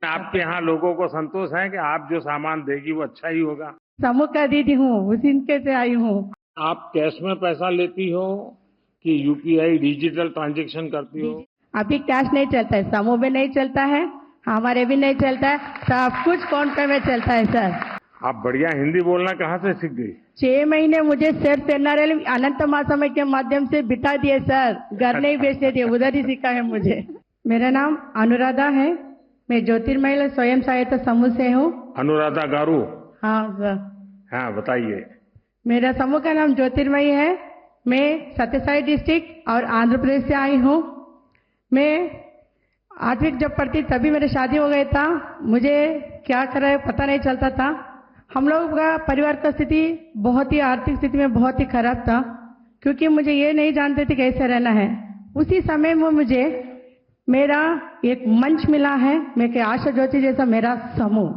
आपके यहाँ लोगों को संतोष है कि आप जो सामान देगी वो अच्छा ही होगा। समूह का दीदी हूँ, उसी इनके से आई हूँ। आप कैश में पैसा लेती हो कि यूपीआई डिजिटल ट्रांजैक्शन करती हो? अभी कैश नहीं चलता है, समूह में नहीं चलता है, हमारे भी नहीं चलता है, सब कुछ फोन पे में चलता है सर। आप बढ़िया हिंदी बोलना कहाँ से सीख गई? 6 महीने मुझे सिर्फ एनआरएल अनंत महासमय के माध्यम से बिठा दिए सर, घर नहीं भेजते थे, उधर ही सीखा है मुझे। मेरा नाम अनुराधा है, मैं ज्योतिर्मय स्वयं सहायता समूह से हूँ। अनुराधा गारू? हाँ सर। हाँ, बताइए। मेरा समूह का नाम ज्योतिर्मयी है। मैं सत्यसाई डिस्ट्रिक्ट और आंध्र प्रदेश से आई हूँ। मैं 8वीं जब पढ़ती तभी मेरी शादी हो गई था। मुझे क्या कर रहा है पता नहीं चलता था। हम लोग का परिवार का स्थिति बहुत ही आर्थिक स्थिति में बहुत ही खराब था, क्योंकि मुझे ये नहीं जानते थे कैसे रहना है। उसी समय में मुझे मेरा एक मंच मिला है, मैं के आशा ज्योति जैसा मेरा समूह।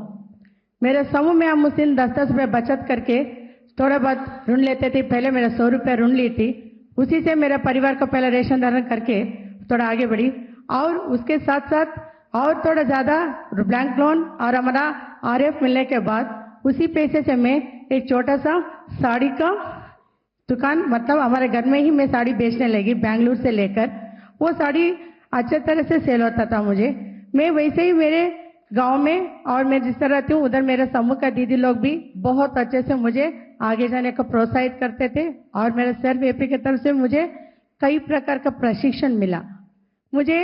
मेरे समूह में हम उस दिन 10-10 रुपये बचत करके थोड़ा बहुत ऋण लेते थे। पहले मेरा 100 रुपये ऋण ली थी, उसी से मेरे परिवार को पहले रेशन धारण करके थोड़ा आगे बढ़ी, और उसके साथ साथ और थोड़ा ज्यादा बैंक लोन और हमारा आरएफ मिलने के बाद उसी पैसे से मैं एक छोटा सा साड़ी का दुकान, मतलब हमारे घर में ही मैं साड़ी बेचने लगी, बेंगलुरु से लेकर। वो साड़ी अच्छे तरह से सेल होता था मुझे। मैं वैसे ही मेरे गांव में और मैं जिस तरह रहती हूँ उधर मेरे समूह का दीदी लोग भी बहुत अच्छे से मुझे आगे जाने को प्रोत्साहित करते थे, और मेरे सेल्फ एपी की तरफ से मुझे कई प्रकार का प्रशिक्षण मिला। मुझे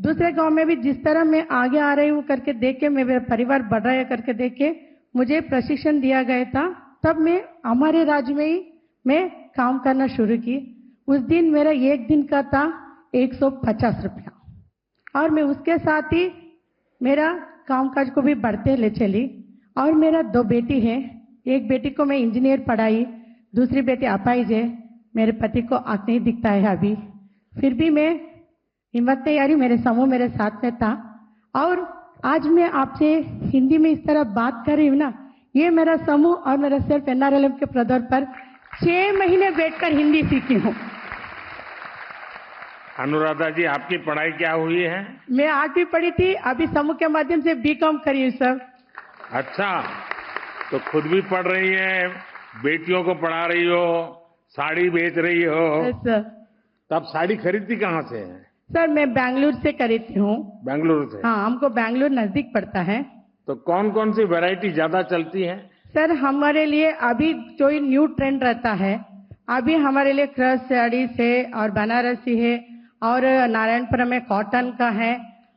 दूसरे गांव में भी जिस तरह मैं आगे आ रही हूँ करके देख के, मेरा परिवार बढ़ रहा है करके देख के मुझे प्रशिक्षण दिया गया था। तब मैं हमारे राज्य में ही मैं काम करना शुरू की। उस दिन मेरा एक दिन का था 150 रुपया, और मैं उसके साथ ही मेरा कामकाज को भी बढ़ते ले चली। और मेरा 2 बेटी है, एक बेटी को मैं इंजीनियर पढ़ाई, दूसरी बेटी अपाहिज है। मेरे पति को आंख नहीं दिखता है अभी, फिर भी मैं हिम्मत नहीं हारी, मेरे समूह मेरे साथ में था। और आज मैं आपसे हिंदी में इस तरह बात कर रही हूँ ना, ये मेरा समूह और मेरा सिर्फ एनआरएलएम के प्रदर पर 6 महीने बैठकर हिंदी सीखी हूँ। अनुराधा जी, आपकी पढ़ाई क्या हुई है? मैं 8वीं पढ़ी थी, अभी समूह के माध्यम से बीकॉम करी हूँ सर। अच्छा, तो खुद भी पढ़ रही है, बेटियों को पढ़ा रही हो, साड़ी बेच रही हो। सर, तब साड़ी खरीदती कहाँ से है? सर मैं बेंगलुरु से खरीदती हूँ। बेंगलुरु से? हाँ, हमको बेंगलुरु नजदीक पड़ता है। तो कौन कौन सी वैरायटी ज्यादा चलती है? सर हमारे लिए अभी जो न्यू ट्रेंड रहता है, अभी हमारे लिए क्रश साड़ी है और बनारसी है, और नारायणपुरम में कॉटन का है,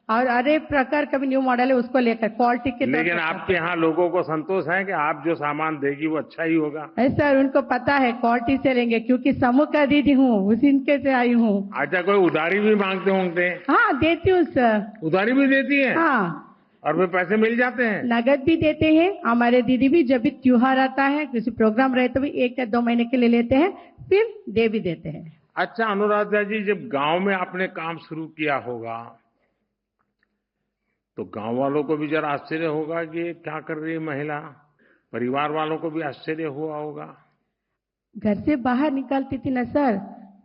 और अरे प्रकार का भी न्यू मॉडल है, उसको लेकर क्वालिटी के। लेकिन आपके यहाँ लोगों को संतोष है कि आप जो सामान देगी वो अच्छा ही होगा? सर उनको पता है क्वालिटी से लेंगे, क्योंकि समूह का दीदी हूँ, उसी इनके से आई हूँ। अच्छा, कोई उधारी भी मांगते होंगे? हाँ देती हूँ सर। उधारी भी देती है? हाँ, और वे पैसे मिल जाते हैं? नगद भी देते हैं। हमारे दीदी भी जब भी त्योहार आता है, किसी प्रोग्राम रहे तो भी 1 या 2 महीने के लिए लेते हैं, फिर दे भी देते हैं। अच्छा अनुराधा जी, जब गांव में आपने काम शुरू किया होगा तो गांव वालों को भी जरा आश्चर्य होगा कि ये क्या कर रही है महिला, परिवार वालों को भी आश्चर्य हुआ होगा। घर से बाहर निकलती थी ना सर,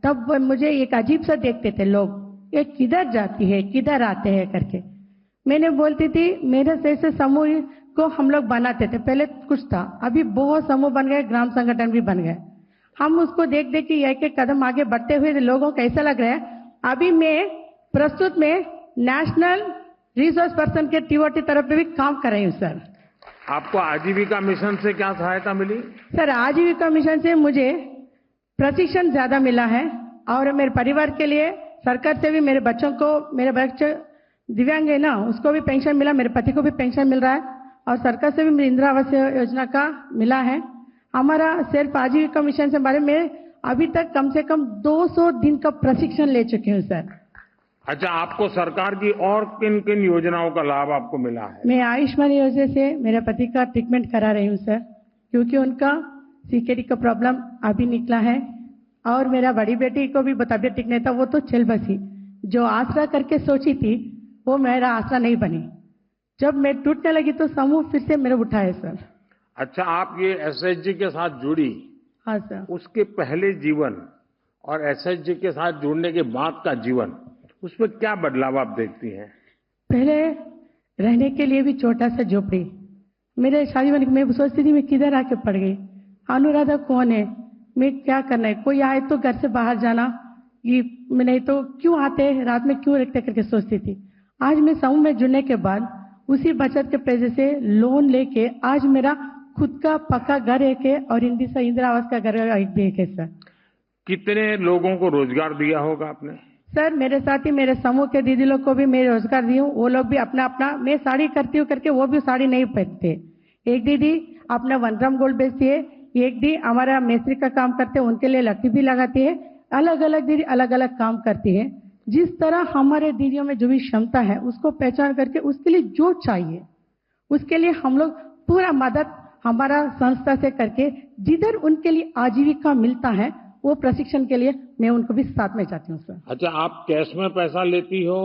तब वो मुझे एक अजीब सा देखते थे लोग, ये किधर जाती है किधर आते हैं करके। मैंने बोलती थी मेरे जैसे समूह को हम लोग बनाते थे, पहले कुछ था, अभी बहुत समूह बन गए, ग्राम संगठन भी बन गए। हम उसको देख देख के एक एक कदम आगे बढ़ते हुए लोगों को ऐसा लग रहा है। अभी मैं प्रस्तुत में नेशनल रिसोर्स पर्सन के टीओटी तरफ पे भी काम कर रही हूँ सर। आपको आजीविका मिशन से क्या सहायता मिली? सर आजीविका मिशन से मुझे प्रशिक्षण ज्यादा मिला है, और मेरे परिवार के लिए सरकार से भी मेरे बच्चों को, मेरे बच्चे दिव्यांग है ना, उसको भी पेंशन मिला, मेरे पति को भी पेंशन मिल रहा है, और सरकार से भी मेरी इंदिरा आवास योजना का मिला है। हमारा सिर्फ आजीविका मिशन से बारे में अभी तक कम से कम 200 दिन का प्रशिक्षण ले चुकी हूँ सर। अच्छा, आपको सरकार की और किन किन योजनाओं का लाभ आपको मिला है? मैं आयुष्मान योजना से मेरे पति का ट्रीटमेंट करा रही हूँ सर, क्योंकि उनका सीकेडी का प्रॉब्लम अभी निकला है, और मेरा बड़ी बेटी को भी तबियत ठीक नहीं था, वो तो चल बसी। जो आसरा करके सोची थी वो मेरा आसरा नहीं बनी, जब मैं टूटने लगी तो समूह फिर से मेरे उठाए सर। अच्छा, आप ये एसएचजी के साथ जुड़ी? हाँ सर। उसके पहले जीवन और एसएचजी के साथ जुड़ने के बाद का जीवन, उसमें क्या बदलाव आप देखती हैं? पहले रहने के लिए भी छोटा सा झोपड़ी। मेरे शादी होने के मैं सोचती थी मैं किधर आके पड़ गई। अनुराधा कौन है, मैं क्या करना है, कोई आए तो घर से बाहर जाना, ये मैं नहीं तो क्यों आते हैं, रात में क्यों रखते करके सोचती थी। आज मैं समूह में जुड़ने के बाद उसी बचत के पैसे से लोन लेके आज मेरा खुद का पक्का घर एक है और इंदिरा आवास का घर एक भी एक है सर। कितने लोगों को रोजगार दिया होगा आपने? सर मेरे साथ ही मेरे समूह के दीदी लोग को भी मैं रोजगार दी हूँ। वो लोग भी अपना अपना, मैं साड़ी करती हूँ करके वो भी साड़ी नहीं पहनते। एक दीदी अपना 1 ग्राम गोल्ड बेचती है, एक दी हमारा मिस्त्री का काम करते हैं, उनके लिए लट्ठी भी लगाती है। अलग अलग दीदी अलग अलग काम करती है। जिस तरह हमारे दीदियों में जो भी क्षमता है उसको पहचान करके उसके लिए जो चाहिए उसके लिए हम लोग पूरा मदद हमारा संस्था से करके जिधर उनके लिए आजीविका मिलता है वो प्रशिक्षण के लिए मैं उनको भी साथ में जाती हूँ सर। अच्छा, आप कैश में पैसा लेती हो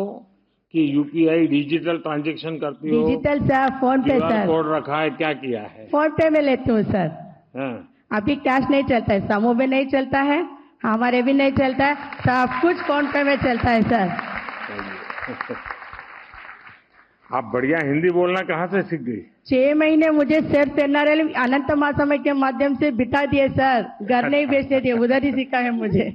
कि यूपीआई डिजिटल ट्रांजैक्शन करती हो? डिजिटल सर, फोन पे QR सर। कोड रखा है, क्या किया है? फोन पे में लेती हूँ सर। हाँ। अभी कैश नहीं चलता है, समूह में नहीं चलता है, हमारे भी नहीं चलता है, सब कुछ फोन पे में चलता है सर। आप बढ़िया हिंदी बोलना कहाँ से सीख गई? 6 महीने मुझे सिर्फ एनआरएल अनंत महासमय के माध्यम से बिठा दिए सर। घर नहीं बेचते थे, उधर ही सीखा है मुझे।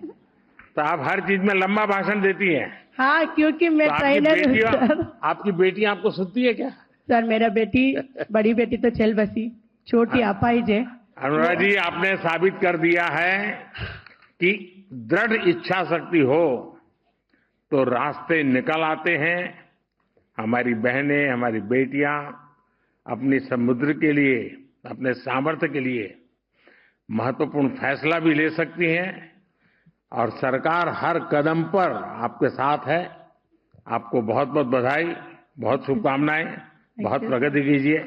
तो आप हर चीज में लंबा भाषण देती हैं? हाँ, क्योंकि मैं तो ट्रेनर हूँ सर। आपकी बेटी आपको सुनती है क्या? सर मेरा बेटी, बड़ी बेटी तो चल बसी, छोटी अपाहिज है। अनुराग जी, आपने साबित कर दिया है कि दृढ़ इच्छा शक्ति हो तो रास्ते निकल आते हैं। हमारी बहनें, हमारी बेटियां अपनी समुद्र के लिए, अपने सामर्थ्य के लिए महत्वपूर्ण फैसला भी ले सकती हैं और सरकार हर कदम पर आपके साथ है। आपको बहुत बहुत बधाई, बहुत शुभकामनाएं, बहुत प्रगति कीजिए।